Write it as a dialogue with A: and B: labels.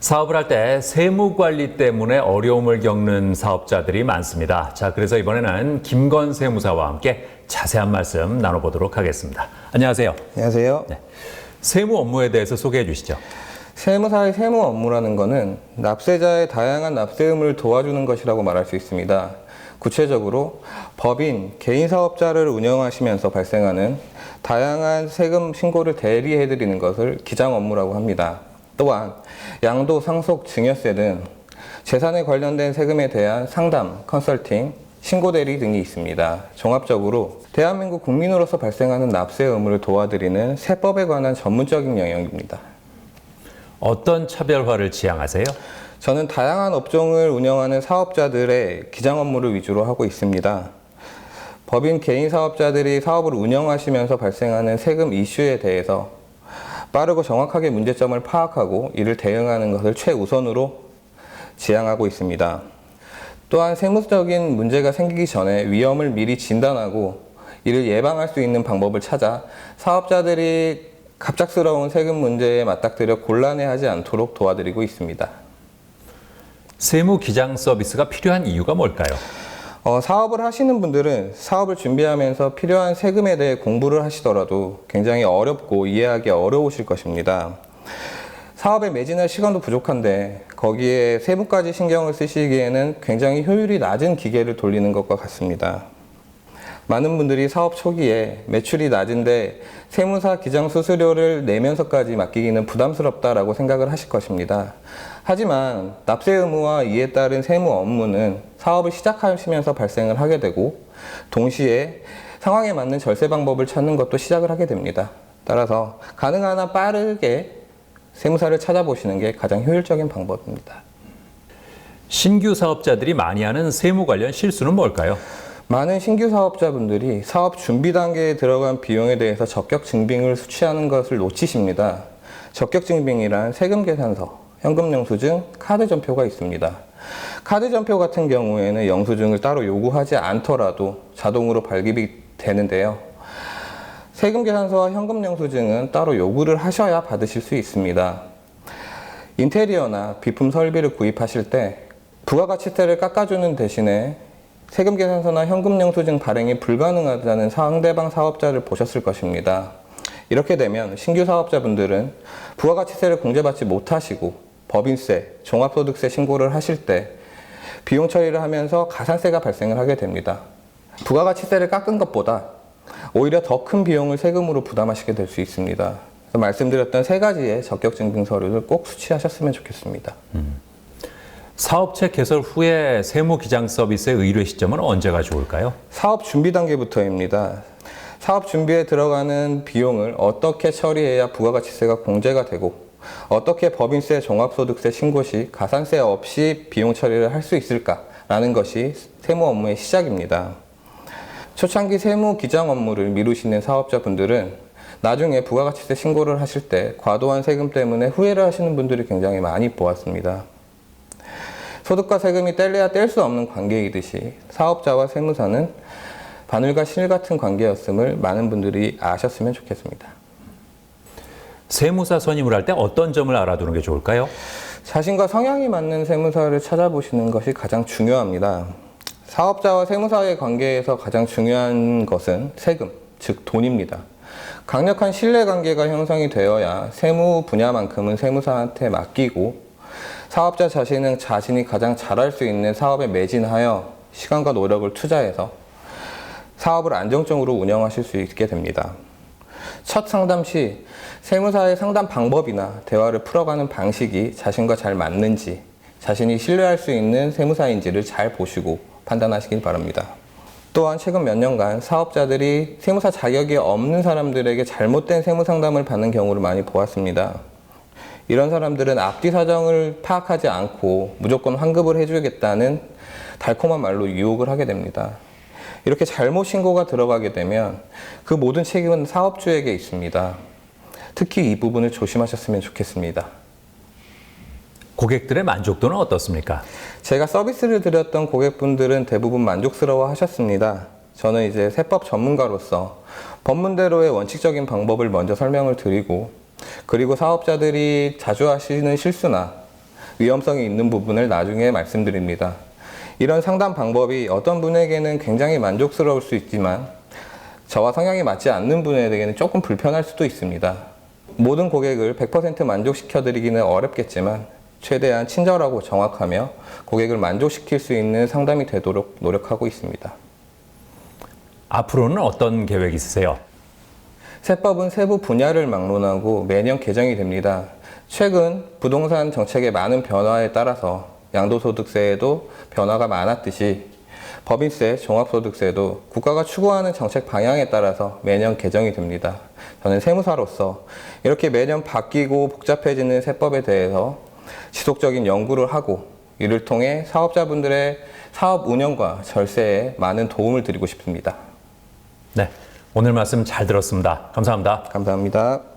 A: 사업을 할 때 세무 관리 때문에 어려움을 겪는 사업자들이 많습니다. 자, 그래서 이번에는 김건 세무사와 함께 자세한 말씀 나눠보도록 하겠습니다. 안녕하세요.
B: 안녕하세요.
A: 네. 세무 업무에 대해서 소개해 주시죠.
B: 세무사의 세무 업무라는 것은 납세자의 다양한 납세 의무를 도와주는 것이라고 말할 수 있습니다. 구체적으로 법인, 개인 사업자를 운영하시면서 발생하는 다양한 세금 신고를 대리해드리는 것을 기장 업무라고 합니다. 또한 양도, 상속, 증여세 등 재산에 관련된 세금에 대한 상담, 컨설팅, 신고대리 등이 있습니다. 종합적으로 대한민국 국민으로서 발생하는 납세 의무를 도와드리는 세법에 관한 전문적인 영역입니다.
A: 어떤 차별화를 지향하세요?
B: 저는 다양한 업종을 운영하는 사업자들의 기장 업무를 위주로 하고 있습니다. 법인 개인 사업자들이 사업을 운영하시면서 발생하는 세금 이슈에 대해서 빠르고 정확하게 문제점을 파악하고 이를 대응하는 것을 최우선으로 지향하고 있습니다. 또한 세무적인 문제가 생기기 전에 위험을 미리 진단하고 이를 예방할 수 있는 방법을 찾아 사업자들이 갑작스러운 세금 문제에 맞닥뜨려 곤란해하지 않도록 도와드리고 있습니다.
A: 세무 기장 서비스가 필요한 이유가 뭘까요?
B: 사업을 하시는 분들은 사업을 준비하면서 필요한 세금에 대해 공부를 하시더라도 굉장히 어렵고 이해하기 어려우실 것입니다. 사업에 매진할 시간도 부족한데 거기에 세무까지 신경을 쓰시기에는 굉장히 효율이 낮은 기계를 돌리는 것과 같습니다. 많은 분들이 사업 초기에 매출이 낮은데 세무사 기장 수수료를 내면서까지 맡기기는 부담스럽다라고 생각을 하실 것입니다. 하지만 납세 의무와 이에 따른 세무 업무는 사업을 시작하시면서 발생을 하게 되고 동시에 상황에 맞는 절세 방법을 찾는 것도 시작을 하게 됩니다. 따라서 가능한 한 빠르게 세무사를 찾아보시는 게 가장 효율적인 방법입니다.
A: 신규 사업자들이 많이 하는 세무 관련 실수는 뭘까요?
B: 많은 신규 사업자분들이 사업 준비 단계에 들어간 비용에 대해서 적격 증빙을 수취하는 것을 놓치십니다. 적격 증빙이란 세금 계산서, 현금 영수증, 카드 전표가 있습니다. 카드 전표 같은 경우에는 영수증을 따로 요구하지 않더라도 자동으로 발급이 되는데요. 세금 계산서와 현금 영수증은 따로 요구를 하셔야 받으실 수 있습니다. 인테리어나 비품 설비를 구입하실 때 부가가치세를 깎아주는 대신에 세금 계산서나 현금 영수증 발행이 불가능하다는 상대방 사업자를 보셨을 것입니다. 이렇게 되면 신규 사업자분들은 부가가치세를 공제받지 못하시고 법인세, 종합소득세 신고를 하실 때 비용 처리를 하면서 가산세가 발생을 하게 됩니다. 부가가치세를 깎은 것보다 오히려 더 큰 비용을 세금으로 부담하시게 될 수 있습니다. 그래서 말씀드렸던 세 가지의 적격증빙 서류를 꼭 수취하셨으면 좋겠습니다.
A: 사업체 개설 후에 세무 기장 서비스의 의뢰 시점은 언제가 좋을까요?
B: 사업 준비 단계부터입니다. 사업 준비에 들어가는 비용을 어떻게 처리해야 부가가치세가 공제가 되고 어떻게 법인세, 종합소득세 신고 시 가산세 없이 비용 처리를 할 수 있을까라는 것이 세무 업무의 시작입니다. 초창기 세무 기장 업무를 미루시는 사업자분들은 나중에 부가가치세 신고를 하실 때 과도한 세금 때문에 후회를 하시는 분들이 굉장히 많이 보았습니다. 소득과 세금이 뗄래야 뗄 수 없는 관계이듯이 사업자와 세무사는 바늘과 실 같은 관계였음을 많은 분들이 아셨으면 좋겠습니다.
A: 세무사 선임을 할 때 어떤 점을 알아두는 게 좋을까요?
B: 자신과 성향이 맞는 세무사를 찾아보시는 것이 가장 중요합니다. 사업자와 세무사의 관계에서 가장 중요한 것은 세금, 즉 돈입니다. 강력한 신뢰관계가 형성이 되어야 세무 분야만큼은 세무사한테 맡기고 사업자 자신은 자신이 가장 잘할 수 있는 사업에 매진하여 시간과 노력을 투자해서 사업을 안정적으로 운영하실 수 있게 됩니다. 첫 상담 시 세무사의 상담 방법이나 대화를 풀어가는 방식이 자신과 잘 맞는지, 자신이 신뢰할 수 있는 세무사인지를 잘 보시고 판단하시길 바랍니다. 또한 최근 몇 년간 사업자들이 세무사 자격이 없는 사람들에게 잘못된 세무 상담을 받는 경우를 많이 보았습니다. 이런 사람들은 앞뒤 사정을 파악하지 않고 무조건 환급을 해주겠다는 달콤한 말로 유혹을 하게 됩니다. 이렇게 잘못 신고가 들어가게 되면 그 모든 책임은 사업주에게 있습니다. 특히 이 부분을 조심하셨으면 좋겠습니다.
A: 고객들의 만족도는 어떻습니까?
B: 제가 서비스를 드렸던 고객분들은 대부분 만족스러워 하셨습니다. 저는 이제 세법 전문가로서 법문대로의 원칙적인 방법을 먼저 설명을 드리고 그리고 사업자들이 자주 하시는 실수나 위험성이 있는 부분을 나중에 말씀드립니다. 이런 상담 방법이 어떤 분에게는 굉장히 만족스러울 수 있지만 저와 성향이 맞지 않는 분에게는 조금 불편할 수도 있습니다. 모든 고객을 100% 만족시켜 드리기는 어렵겠지만 최대한 친절하고 정확하며 고객을 만족시킬 수 있는 상담이 되도록 노력하고 있습니다.
A: 앞으로는 어떤 계획 있으세요?
B: 세법은 세부 분야를 막론하고 매년 개정이 됩니다. 최근 부동산 정책의 많은 변화에 따라서 양도소득세에도 변화가 많았듯이 법인세, 종합소득세도 국가가 추구하는 정책 방향에 따라서 매년 개정이 됩니다. 저는 세무사로서 이렇게 매년 바뀌고 복잡해지는 세법에 대해서 지속적인 연구를 하고 이를 통해 사업자분들의 사업 운영과 절세에 많은 도움을 드리고 싶습니다.
A: 네, 오늘 말씀 잘 들었습니다. 감사합니다.
B: 감사합니다.